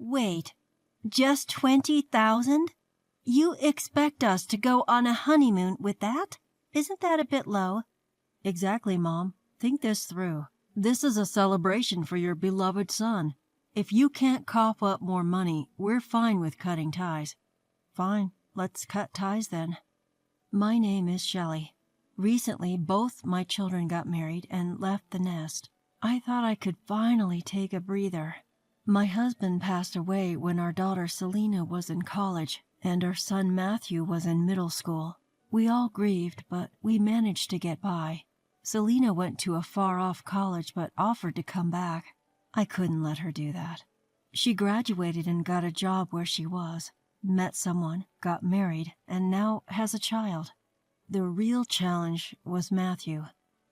Wait, just 20,000? You expect us to go on a honeymoon with that? Isn't that a bit low? Exactly, Mom. Think this through. This is a celebration for your beloved son. If you can't cough up more money, we're fine with cutting ties. Fine, let's cut ties then. My name is Shelley. Recently, both my children got married and left the nest. I thought I could finally take a breather. My husband passed away when our daughter Selena was in college, and our son Matthew was in middle school. We all grieved, but we managed to get by. Selena went to a far-off college but offered to come back. I couldn't let her do that. She graduated and got a job where she was, met someone, got married, and now has a child. The real challenge was Matthew.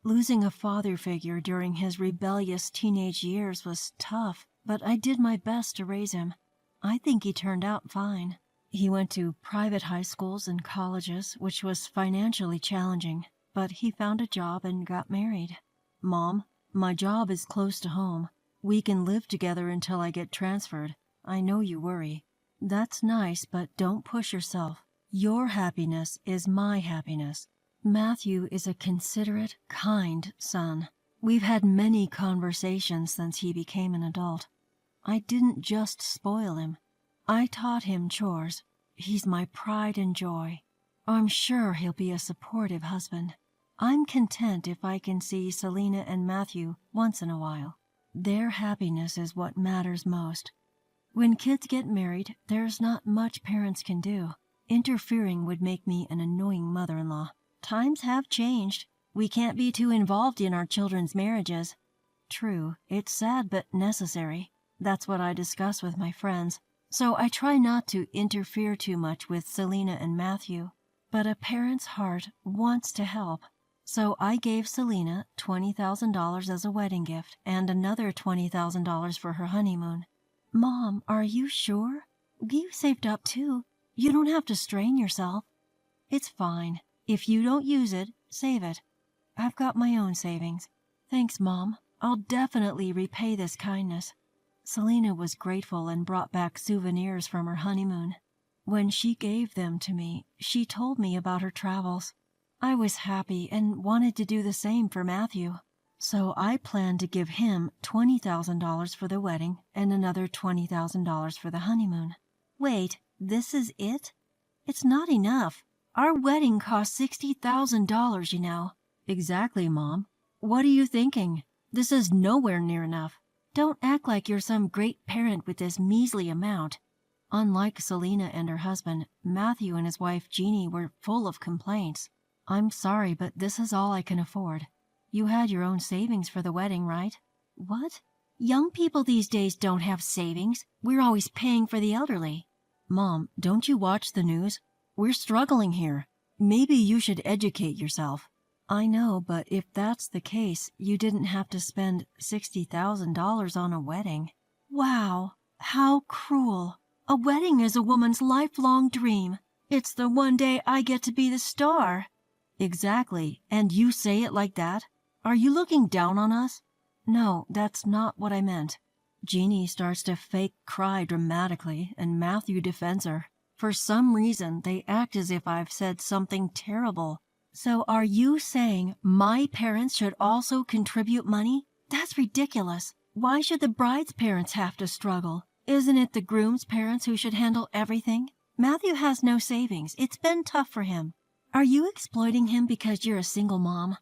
Losing a father figure during his rebellious teenage years was tough, but I did my best to raise him. I think he turned out fine. He went to private high schools and colleges, which was financially challenging, but he found a job and got married. Mom, my job is close to home. We can live together until I get transferred. I know you worry. That's nice, but don't push yourself. Your happiness is my happiness. Matthew is a considerate, kind son. We've had many conversations since he became an adult. I didn't just spoil him. I taught him chores. He's my pride and joy. I'm sure he'll be a supportive husband. I'm content if I can see Selena and Matthew once in a while. Their happiness is what matters most. When kids get married, there's not much parents can do. Interfering would make me an annoying mother-in-law. Times have changed. We can't be too involved in our children's marriages. True, it's sad but necessary. That's what I discuss with my friends. So I try not to interfere too much with Selena and Matthew. But a parent's heart wants to help. So I gave Selena $20,000 as a wedding gift and another $20,000 for her honeymoon. Mom, are you sure? You saved up too. You don't have to strain yourself. It's fine. If you don't use it, save it. I've got my own savings. Thanks, Mom. I'll definitely repay this kindness. Selena was grateful and brought back souvenirs from her honeymoon. When she gave them to me, she told me about her travels. I was happy and wanted to do the same for Matthew. So I planned to give him $20,000 for the wedding and another $20,000 for the honeymoon. Wait, this is it? It's not enough. Our wedding cost $60,000, you know. Exactly, Mom. What are you thinking? This is nowhere near enough. Don't act like you're some great parent with this measly amount. Unlike Selena and her husband, Matthew and his wife Jeannie were full of complaints. I'm sorry, but this is all I can afford. You had your own savings for the wedding, right? What? Young people these days don't have savings. We're always paying for the elderly. Mom, don't you watch the news? We're struggling here. Maybe you should educate yourself. I know, but if that's the case, you didn't have to spend $60,000 on a wedding. Wow, how cruel. A wedding is a woman's lifelong dream. It's the one day I get to be the star. Exactly, and you say it like that? Are you looking down on us? No, that's not what I meant. Jeannie starts to fake cry dramatically, and Matthew defends her. For some reason, they act as if I've said something terrible. So are you saying my parents should also contribute money? That's ridiculous. Why should the bride's parents have to struggle? Isn't it the groom's parents who should handle everything? Matthew has no savings. It's been tough for him. Are you exploiting him because you're a single mom?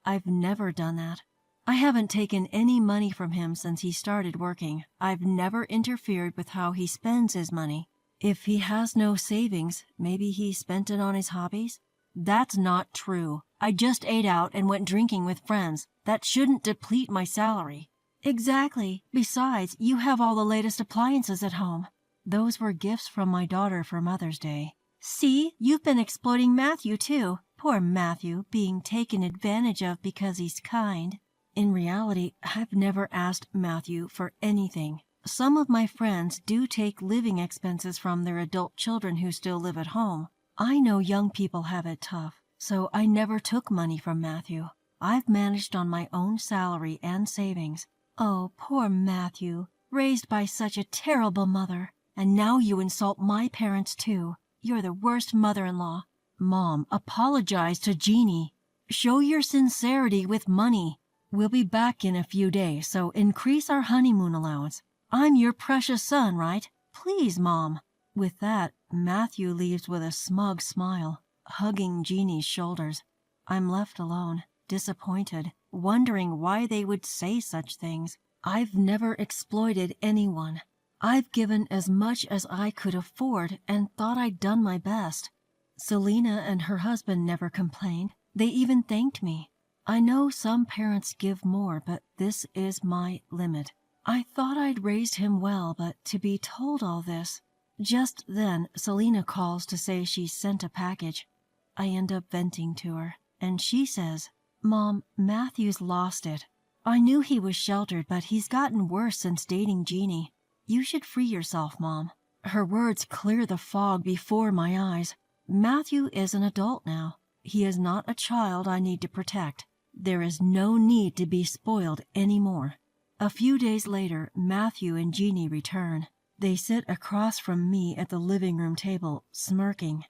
I've never done that. I haven't taken any money from him since he started working. I've never interfered with how he spends his money. If he has no savings, maybe he spent it on his hobbies? That's not true. I just ate out and went drinking with friends. That shouldn't deplete my salary. Exactly. Besides, you have all the latest appliances at home. Those were gifts from my daughter for Mother's Day. See, you've been exploiting Matthew too. Poor Matthew, being taken advantage of because he's kind. In reality, I've never asked Matthew for anything. Some of my friends do take living expenses from their adult children who still live at home. I know young people have it tough, so I never took money from Matthew. I've managed on my own salary and savings. Oh, poor Matthew. raised by such a terrible mother. And now you insult my parents too. You're the worst mother-in-law. Mom, apologize to Jeannie. Show your sincerity with money. We'll be back in a few days, so increase our honeymoon allowance. I'm your precious son, right? Please, Mom. With that, Matthew leaves with a smug smile, hugging Jeannie's shoulders. I'm left alone, disappointed, wondering why they would say such things. I've never exploited anyone. I've given as much as I could afford and thought I'd done my best. Selena and her husband never complained. They even thanked me. I know some parents give more, but this is my limit. I thought I'd raised him well, but to be told all this. Just then, Selena calls to say she sent a package. I end up venting to her, and she says, Mom, Matthew's lost it. I knew he was sheltered, but he's gotten worse since dating Jeannie. You should free yourself, Mom. Her words clear the fog before my eyes. Matthew is an adult now. He is not a child I need to protect. There is no need to be spoiled anymore. A few days later, Matthew and Jeannie return. They sit across from me at the living room table, smirking.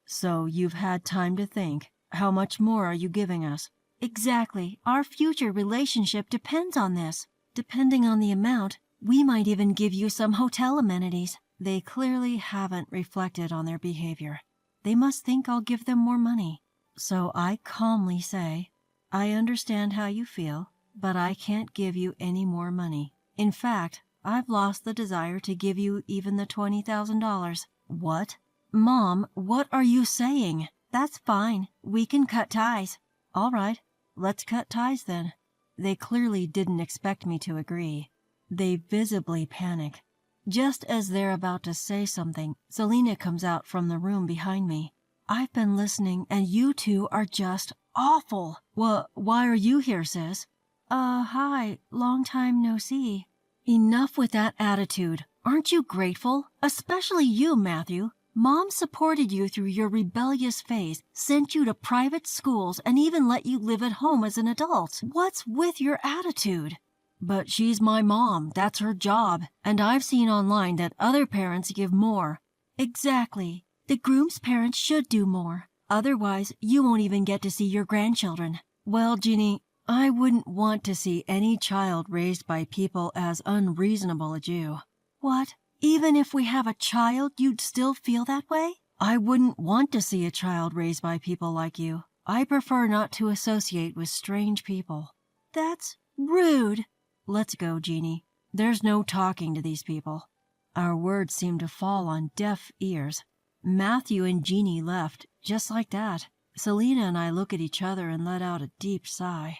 So you've had time to think. How much more are you giving us? Exactly. Our future relationship depends on this. Depending on the amount, we might even give you some hotel amenities. They clearly haven't reflected on their behavior. They must think I'll give them more money. So I calmly say, I understand how you feel, but I can't give you any more money. In fact, I've lost the desire to give you even the $20,000. What? Mom, what are you saying? That's fine. We can cut ties. All right, let's cut ties then. They clearly didn't expect me to agree. They visibly panic. Just as they're about to say something, Selena comes out from the room behind me. I've been listening, and you two are just awful. Why are you here, sis? Hi. Long time no see. Enough with that attitude. Aren't you grateful? Especially you, Matthew. Mom supported you through your rebellious phase, sent you to private schools, and even let you live at home as an adult. What's with your attitude? But she's my mom. That's her job. And I've seen online that other parents give more. Exactly. The groom's parents should do more. Otherwise, you won't even get to see your grandchildren. Well, Jeannie, I wouldn't want to see any child raised by people as unreasonable as you. What? Even if we have a child, you'd still feel that way? I wouldn't want to see a child raised by people like you. I prefer not to associate with strange people. That's rude. Let's go, Jeannie. There's no talking to these people. Our words seemed to fall on deaf ears. Matthew and Jeannie left, just like that. Selena and I look at each other and let out a deep sigh.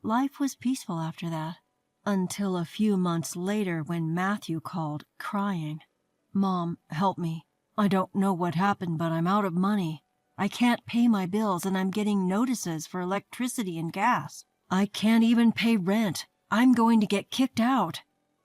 Life was peaceful after that, until a few months later when Matthew called, crying. Mom, help me. I don't know what happened, but I'm out of money. I can't pay my bills, and I'm getting notices for electricity and gas. I can't even pay rent. I'm going to get kicked out.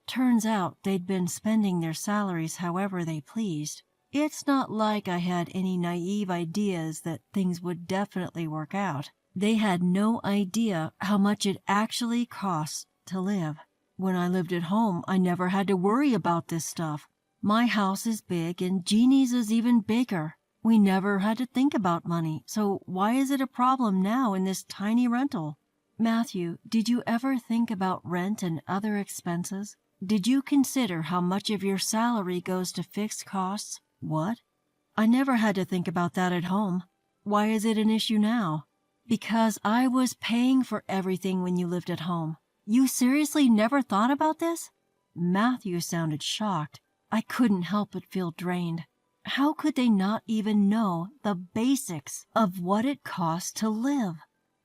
Turns out they'd been spending their salaries however they pleased. It's not like I had any naive ideas that things would definitely work out. They had no idea how much it actually costs to live. When I lived at home, I never had to worry about this stuff. My house is big and Jeannie's is even bigger. We never had to think about money, so why is it a problem now in this tiny rental? Matthew, did you ever think about rent and other expenses? Did you consider how much of your salary goes to fixed costs? What? I never had to think about that at home. Why is it an issue now? Because I was paying for everything when you lived at home. You seriously never thought about this? Matthew sounded shocked. I couldn't help but feel drained. How could they not even know the basics of what it costs to live?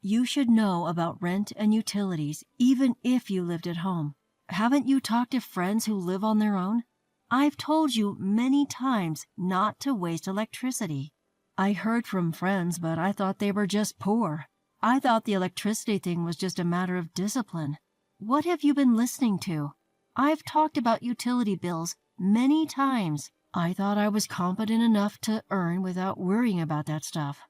You should know about rent and utilities even if you lived at home. Haven't you talked to friends who live on their own? I've told you many times not to waste electricity. I heard from friends, but I thought they were just poor. I thought the electricity thing was just a matter of discipline. What have you been listening to? I've talked about utility bills many times. I thought I was competent enough to earn without worrying about that stuff.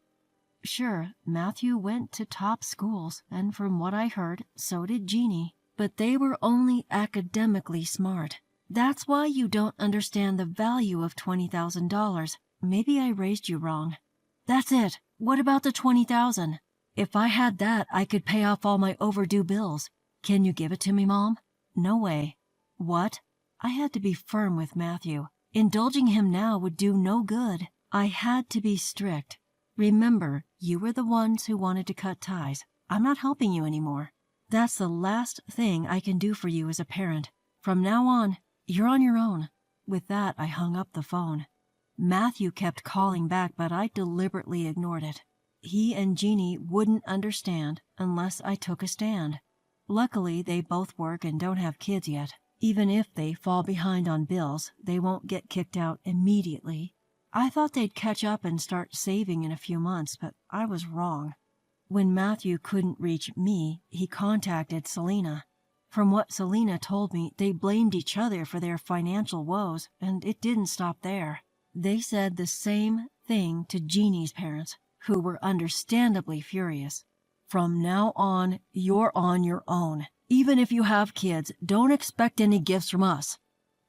Sure, Matthew went to top schools, and from what I heard, so did Jeannie. But they were only academically smart. That's why you don't understand the value of $20,000. Maybe I raised you wrong. That's it. What about the $20,000? If I had that, I could pay off all my overdue bills. Can you give it to me, Mom? No way. What? I had to be firm with Matthew. Indulging him now would do no good. I had to be strict. Remember, you were the ones who wanted to cut ties. I'm not helping you anymore. That's the last thing I can do for you as a parent. From now on, you're on your own. With that, I hung up the phone. Matthew kept calling back, but I deliberately ignored it. He and Jeannie wouldn't understand unless I took a stand. Luckily, they both work and don't have kids yet. Even if they fall behind on bills, they won't get kicked out immediately. I thought they'd catch up and start saving in a few months, but I was wrong. When Matthew couldn't reach me, he contacted Selena. From what Selena told me, they blamed each other for their financial woes, and it didn't stop there. They said the same thing to Jeannie's parents, who were understandably furious. From now on, you're on your own. Even if you have kids, don't expect any gifts from us.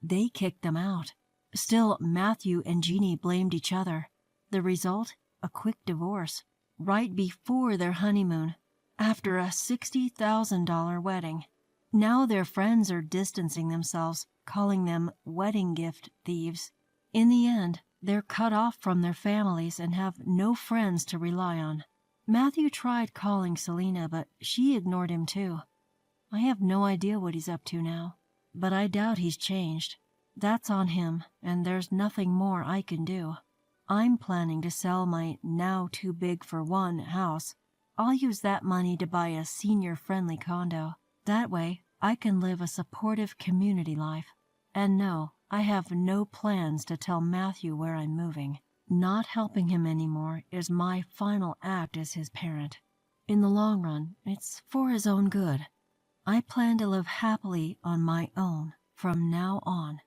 They kicked them out. Still, Matthew and Jeannie blamed each other. The result? A quick divorce. Right before their honeymoon, after a $60,000 wedding. Now their friends are distancing themselves, calling them wedding gift thieves. In the end, they're cut off from their families and have no friends to rely on. Matthew tried calling Selena, but she ignored him too. I have no idea what he's up to now, but I doubt he's changed. That's on him, and there's nothing more I can do. I'm planning to sell my now-too-big-for-one house. I'll use that money to buy a senior-friendly condo. That way, I can live a supportive community life. And no, I have no plans to tell Matthew where I'm moving. Not helping him anymore is my final act as his parent. In the long run, it's for his own good. I plan to live happily on my own from now on.